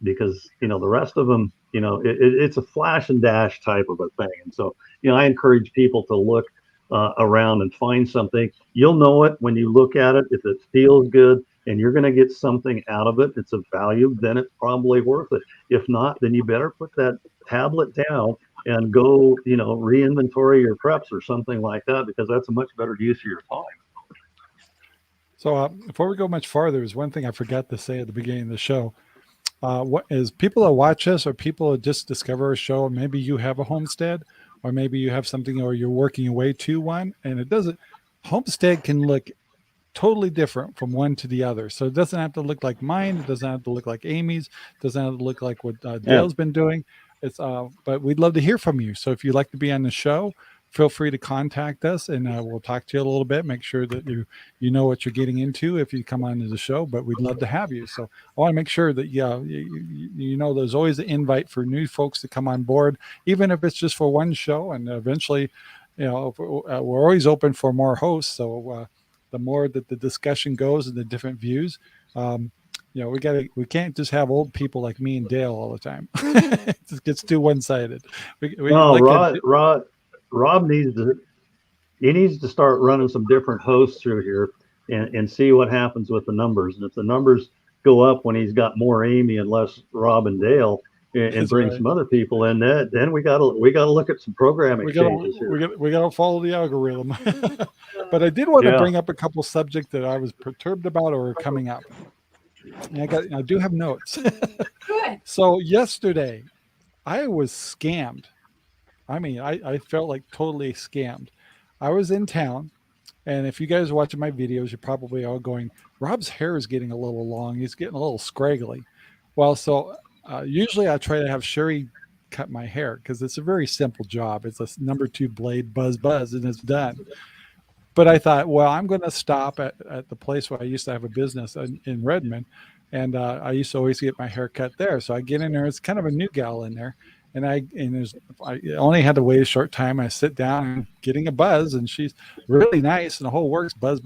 Because, you know, the rest of them, you know, it's a flash and dash type of a thing. And so, you know, I encourage people to look around and find something. You'll know it when you look at it. If it feels good and you're going to get something out of it, it's of value, then it's probably worth it. If not, then you better put that tablet down and go, re-inventory your preps or something like that, because that's a much better use of your time. So before we go much farther, there's one thing I forgot to say at the beginning of the show. What is people that watch us or people that just discover a show, maybe you have a homestead or maybe you have something or you're working your way to one, and it doesn't, homestead can look totally different from one to the other. So it doesn't have to look like mine. It doesn't have to look like Amy's. It doesn't have to look like what Dale's been doing. It's but we'd love to hear from you. So if you'd like to be on the show, feel free to contact us, and we'll talk to you a little bit. Make sure that you know what you're getting into if you come on to the show. But we'd love to have you. So I want to make sure that there's always an invite for new folks to come on board, even if it's just for one show. And eventually, we're always open for more hosts. So the more that the discussion goes and the different views, we can't just have old people like me and Dale all the time. It just gets too one-sided. Rob needs to start running some different hosts through here and see what happens with the numbers. And if the numbers go up when he's got more Amy and less Rob and Dale, and bring some other people in, then we gotta look at some programming changes here. We gotta follow the algorithm. But I did want to bring up a couple subjects that I was perturbed about or are coming up. And I do have notes. Good. So yesterday, I was scammed. I mean, I felt like totally scammed. I was in town, and if you guys are watching my videos, you're probably all going, Rob's hair is getting a little long. He's getting a little scraggly. Well, so usually I try to have Sherry cut my hair because it's a very simple job. It's a number 2 blade, buzz, and it's done. But I thought, well, I'm going to stop at the place where I used to have a business in Redmond. And I used to always get my hair cut there. So I get in there. It's kind of a new gal in there. And I only had to wait a short time. I sit down and getting a buzz, and she's really nice, and the whole works buzz.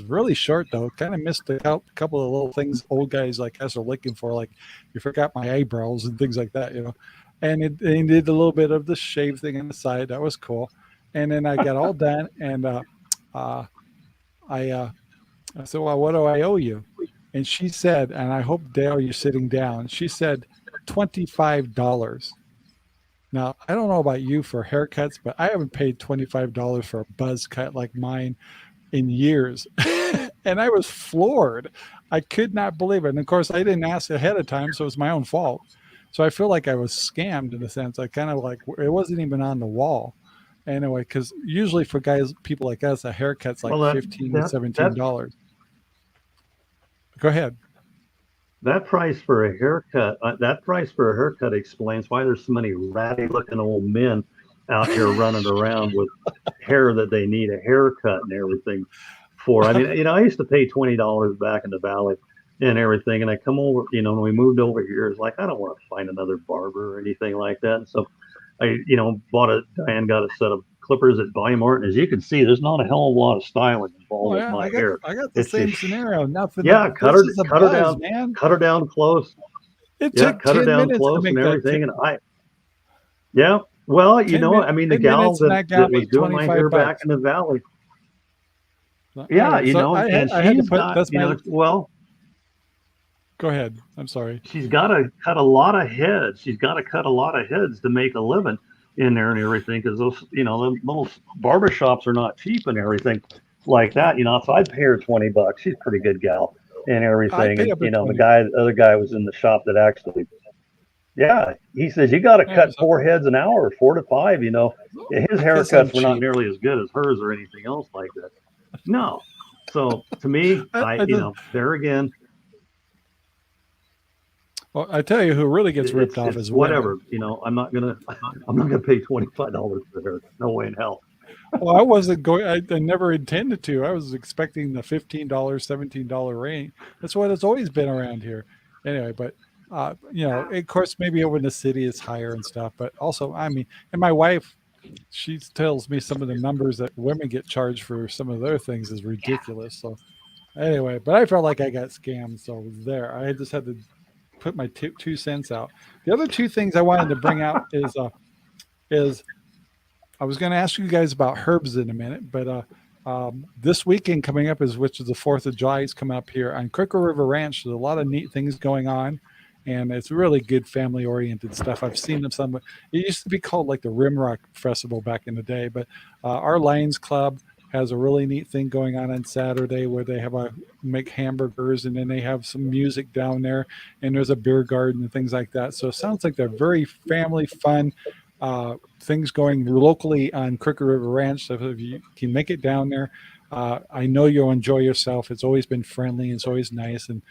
Really short though. Kind of missed a couple of little things old guys like us are looking for, like you forgot my eyebrows and things like that, And it did a little bit of the shave thing on the side. That was cool. And then I got all done, and I said, well, what do I owe you? And she said, and I hope, Dale, you're sitting down. She said $25. Now, I don't know about you for haircuts, but I haven't paid $25 for a buzz cut like mine in years. And I was floored. I could not believe it. And of course, I didn't ask ahead of time, so it's my own fault. So I feel like I was scammed in a sense. I kind of like, it wasn't even on the wall. Anyway, because usually for people like us, a haircut's like $15 to $17. Go ahead. That price for a haircut, explains why there's so many ratty-looking old men out here running around with hair that they need a haircut and everything for. I mean, I used to pay $20 back in the valley and everything, and I come over, when we moved over here, it's like I don't want to find another barber or anything like that. And so I, Diane got a set of clippers at Vine Martin. As you can see, there's not a hell of a lot of styling involved with my hair. I got the same scenario. Nothing. Yeah, cut her down, man. Cut her down close. It took cut 10 her down close and everything. And well, the gal that was doing my hair back in the valley. Yeah, and she's got, well. Go ahead. I'm sorry. She's got to cut a lot of heads. She's got to cut a lot of heads to make a living in there and everything, because those, the little barbershops are not cheap and everything like that. So I'd pay her $20. She's a pretty good gal and everything. And the other guy was in the shop that actually, he says you got to cut 4 heads an hour, 4 to 5. His haircuts were not nearly as good as hers or anything else like that. No. So to me, there again. Well, I tell you, who really gets ripped off is whatever. I'm not gonna pay $25 for her. No way in hell. Well, I wasn't going. I never intended to. I was expecting the $15, $17 range. That's what it's always been around here. Anyway, but of course, maybe over in the city it's higher and stuff. But also, and my wife, she tells me some of the numbers that women get charged for some of their things is ridiculous. So anyway, but I felt like I got scammed. So it was there. I just had to put my 2 cents out. The other 2 things I wanted to bring out is I was going to ask you guys about herbs in a minute, but this weekend coming up which is the 4th of July is coming up here on Crooked River Ranch. There's a lot of neat things going on, and it's really good family oriented stuff. I've seen them some. It used to be called like the Rimrock Festival back in the day, but our Lions Club has a really neat thing going on Saturday where they have make hamburgers, and then they have some music down there, and there's a beer garden and things like that. So it sounds like they're very family fun things going locally on Crooked River Ranch. So if you can make it down there, I know you'll enjoy yourself. It's always been friendly. It's always nice. And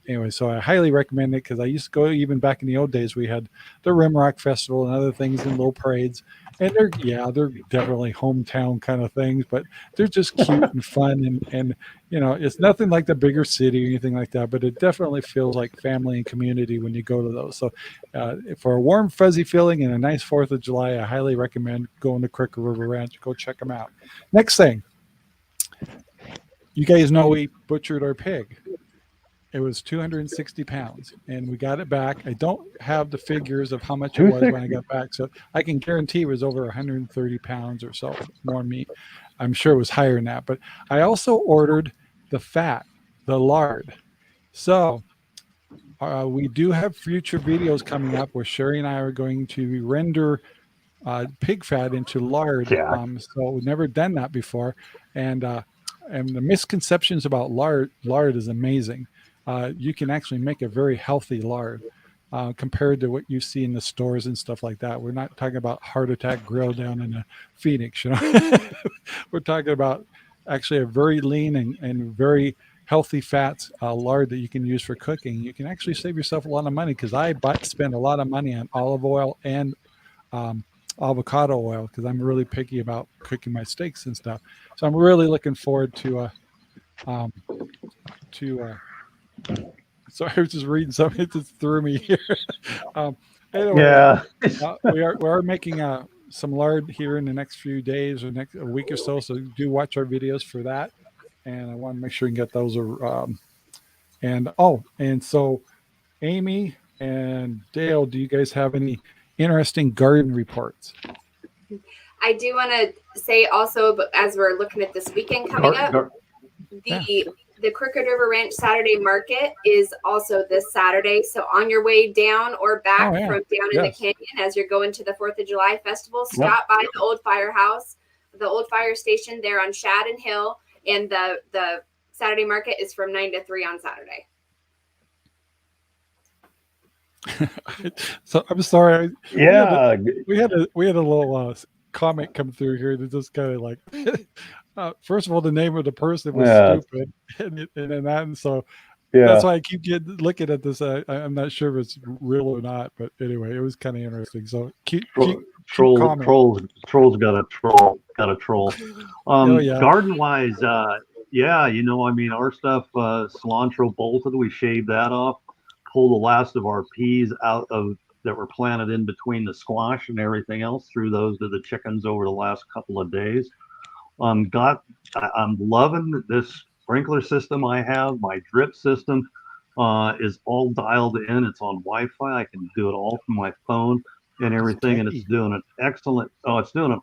anyway, so I highly recommend it because I used to go even back in the old days. We had the Rimrock Festival and other things in little parades. And they're definitely hometown kind of things, but they're just cute and fun. And it's nothing like the bigger city or anything like that, but it definitely feels like family and community when you go to those. So for a warm, fuzzy feeling and a nice 4th of July, I highly recommend going to Crooked River Ranch. Go check them out. Next thing, you guys know we butchered our pig. It was 260 pounds, and we got it back. I don't have the figures of how much it was when I got back, so I can guarantee it was over 130 pounds or so more meat. I'm sure it was higher than that, but I also ordered the fat, the lard. So we do have future videos coming up where Sherry and I are going to render pig fat into lard. So we've never done that before, and the misconceptions about lard is amazing. You can actually make a very healthy lard compared to what you see in the stores and stuff like that. We're not talking about heart attack grill down in Phoenix, We're talking about actually a very lean and very healthy fats lard that you can use for cooking. You can actually save yourself a lot of money because I spend a lot of money on olive oil and avocado oil because I'm really picky about cooking my steaks and stuff. So I'm really looking forward to sorry, I was just reading something that just threw me here. Anyway, we are making some lard here in the next few days or next a week or so. So do watch our videos for that, and I want to make sure you can get those. And so Amy and Dale, do you guys have any interesting garden reports? I do want to say also, but as we're looking at this weekend coming up, the Crooked River Ranch Saturday Market is also this Saturday. So on your way down or back from down in the canyon, as you're going to the 4th of July festival, stop by the old firehouse, the old fire station there on Shad and Hill. And the Saturday Market is from 9 to 3 on Saturday. So I'm sorry. Yeah, we had a little comment come through here that just kind of like first of all, the name of the person was stupid, and so that's why I keep looking at this. I'm not sure if it's real or not, but anyway, it was kind of interesting. So trolls got a troll. Garden wise, our stuff, cilantro bolted. We shaved that off, pulled the last of our peas out of that were planted in between the squash and everything else. Threw those to the chickens over the last couple of days. I'm loving this sprinkler system I have. My drip system is all dialed in. It's on Wi-Fi. I can do it all from my phone and everything, and it's doing an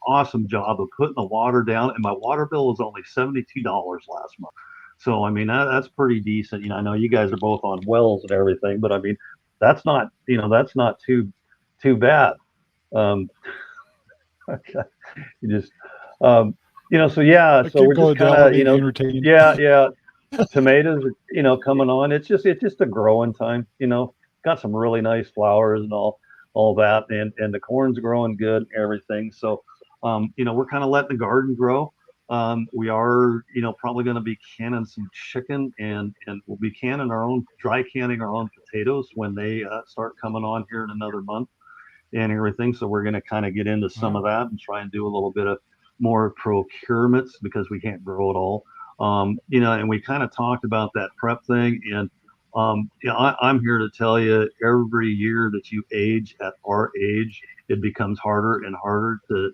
awesome job of putting the water down. And my water bill was only $72 last month. So I mean that's pretty decent. I know you guys are both on wells and everything, but I mean that's not too bad. So we're just kind of, tomatoes are, coming on. It's just a growing time, got some really nice flowers and all that. And the corn's growing good and everything. So, we're kind of letting the garden grow. We are, probably going to be canning some chicken and we'll be dry canning our own potatoes when they start coming on here in another month and everything. So we're going to kind of get into some of that and try and do a little bit of more procurements because we can't grow it all. And we kind of talked about that prep thing. And, I'm here to tell you, every year that you age at our age, it becomes harder and harder to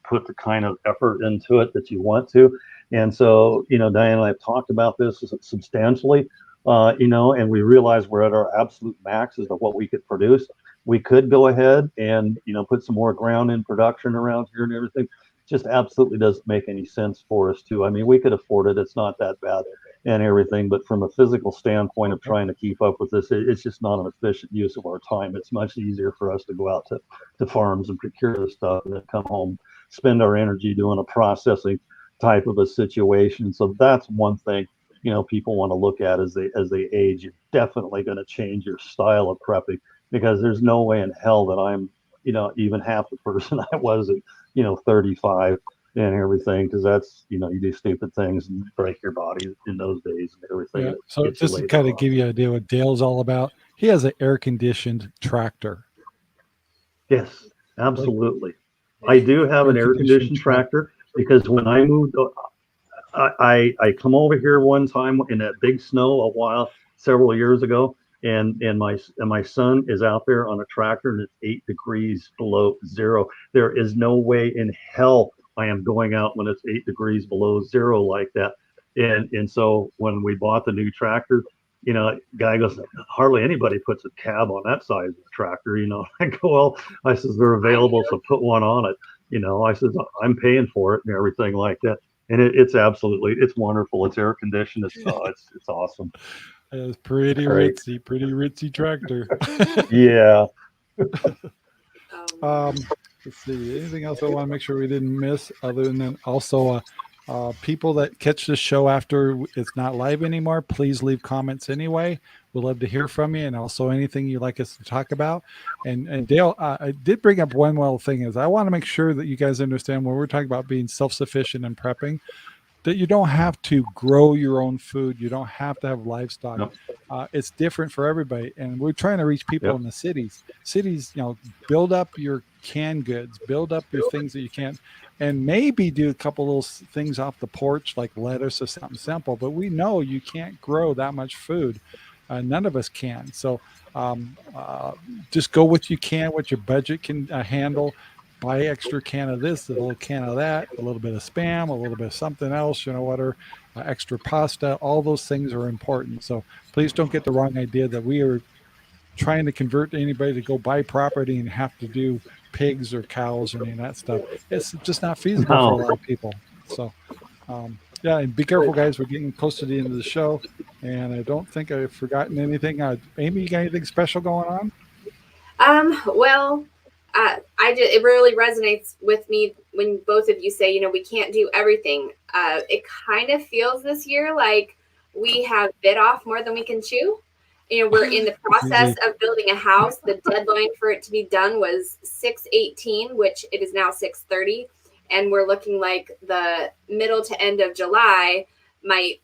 put the kind of effort into it that you want to. And so, Diane and I have talked about this substantially, and we realize we're at our absolute max as to what we could produce. We could go ahead and, put some more ground in production around here and everything. Just absolutely doesn't make any sense for us to. I mean, we could afford it. It's not that bad. and everything. But from a physical standpoint of trying to keep up with this, it's just not an efficient use of our time. It's much easier for us to go out to farms and procure the stuff and then come home, spend our energy doing a processing type of a situation. So that's one thing, you know, people want to look at as they age. You're definitely going to change your style of prepping, because there's no way in hell that I'm, you know, even half the person I was at, you know, 35 and everything, because that's, you know, you do stupid things and break your body in those days and everything. Yeah. So just to kind of give you an idea what Dale's all about, he has an air conditioned tractor. Yes, absolutely. I do have an air conditioned tractor, because when I moved, I come over here one time in that big snow several years ago, and my son is out there on a tractor and it's 8 degrees below zero. There is no way in hell I am going out when it's 8 degrees below zero like that. And so when we bought the new tractor, you know, guy goes, hardly anybody puts a cab on that size of tractor. You know, I go, well, I says, they're available, so put one on it. You know, I says, I'm paying for it and everything like that. And it's absolutely, it's wonderful. It's air conditioned. It's awesome. It's pretty ritzy tractor. Yeah. Let's see. Anything else I want to make sure we didn't miss, other than also people that catch the show after it's not live anymore, please leave comments anyway. We'd love to hear from you, and also anything you'd like us to talk about. And Dale, I did bring up one little thing, is I want to make sure that you guys understand when we're talking about being self-sufficient and prepping, that you don't have to grow your own food. You don't have to have livestock. Nope. It's different for everybody. And we're trying to reach people in the cities. Cities, you know, build up your canned goods, build up your things that you can, and maybe do a couple little things off the porch, like lettuce or something simple. But we know you can't grow that much food. None of us can. So just go what you can, what your budget can handle. Buy extra can of this, a little can of that, a little bit of Spam, a little bit of something else, you know, whatever, extra pasta. All those things are important. So please don't get the wrong idea that we are trying to convert anybody to go buy property and have to do pigs or cows or any of that stuff. It's just not feasible for a lot of people. So, yeah, and be careful, guys. We're getting close to the end of the show, and I don't think I've forgotten anything. Amy, you got anything special going on? Well, it really resonates with me when both of you say, you know, we can't do everything. It kind of feels this year like we have bit off more than we can chew. You know, we're in the process of building a house. The deadline for it to be done was 6/18, which it is now 6/30. And we're looking like the middle to end of July might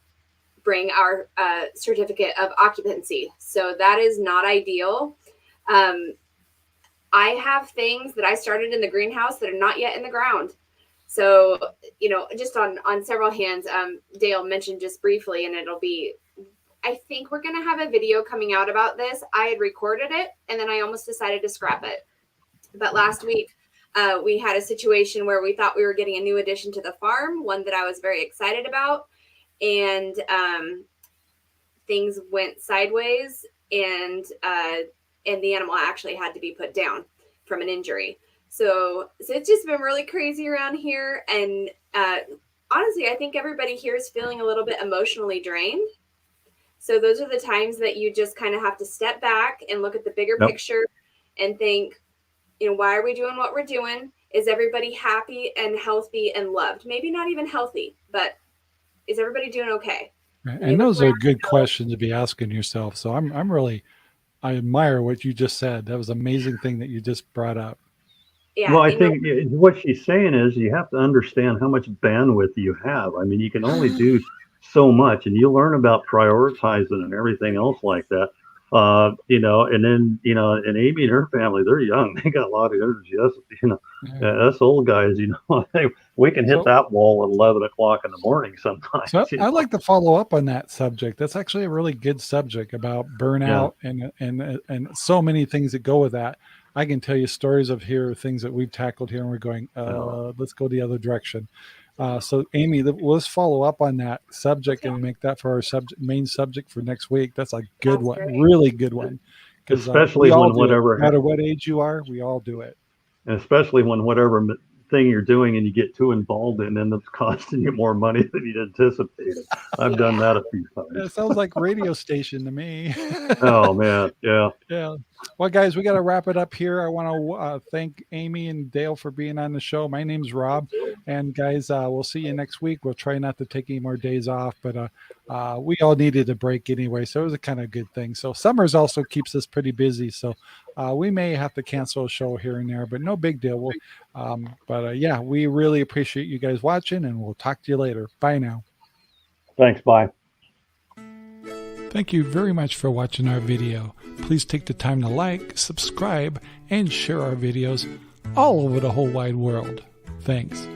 bring our certificate of occupancy. So that is not ideal. I have things that I started in the greenhouse that are not yet in the ground. So, you know, just on several hands, Dale mentioned just briefly, and I think we're going to have a video coming out about this. I had recorded it, and then I almost decided to scrap it. But last week, we had a situation where we thought we were getting a new addition to the farm, one that I was very excited about. And things went sideways, and the animal actually had to be put down from an injury. So it's just been really crazy around here. And honestly, I think everybody here is feeling a little bit emotionally drained. So those are the times that you just kind of have to step back and look at the bigger picture and think, you know, why are we doing what we're doing? Is everybody happy and healthy and loved? Maybe not even healthy, but is everybody doing okay? And those are good questions to be asking yourself. So I admire what you just said. That was an amazing thing that you just brought up. Yeah, well, I think what she's saying is you have to understand how much bandwidth you have. I mean, you can only do so much, and you learn about prioritizing and everything else like that. You know, and then, you know, and Amy and her family, they're young. They got a lot of energy. Us, you know, us old guys, you know, we can hit that wall at 11 o'clock in the morning sometimes. So I'd like to follow up on that subject. That's actually a really good subject about burnout and so many things that go with that. I can tell you stories of things that we've tackled here, and we're going, let's go the other direction. So Amy, let's follow up on that subject and make that for our main subject for next week. That's a good one, really good one. Especially when no matter what age you are, we all do it. And especially when whatever thing you're doing and you get too involved in, it ends up costing you more money than you anticipated. I've done that a few It times. sounds like radio station to me. Oh man, yeah. Yeah. Well, guys, we got to wrap it up here. I want to thank Amy and Dale for being on the show. My name's Rob, and guys, we'll see you next week. We'll try not to take any more days off, but we all needed a break anyway, so it was a kind of good thing. So summers also keeps us pretty busy, so we may have to cancel a show here and there, but no big deal. We'll, yeah, we really appreciate you guys watching, and we'll talk to you later. Bye now. Thanks. Bye. Thank you very much for watching our video. Please take the time to like, subscribe, and share our videos all over the whole wide world. Thanks.